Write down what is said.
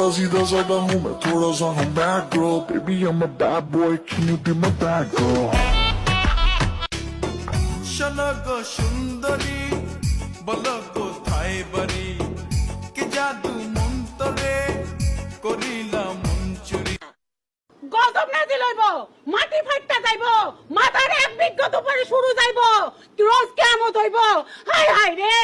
थोड़ा सीधा साधा हूँ मैं, थोड़ा सा हम bad girl. Baby I'm a bad boy, can you be my bad girl? শোনো সুন্দরী বলো কোথায় বাড়ি, কি জাদু মন্তরে করিলা মন চুরি। গজব না দিলইব, মাটি ফাইটটা যাইব, মাথার এক বিঘত উপরে শুরু যাইব, রোজ কেমন হইব, হায় হায় রে।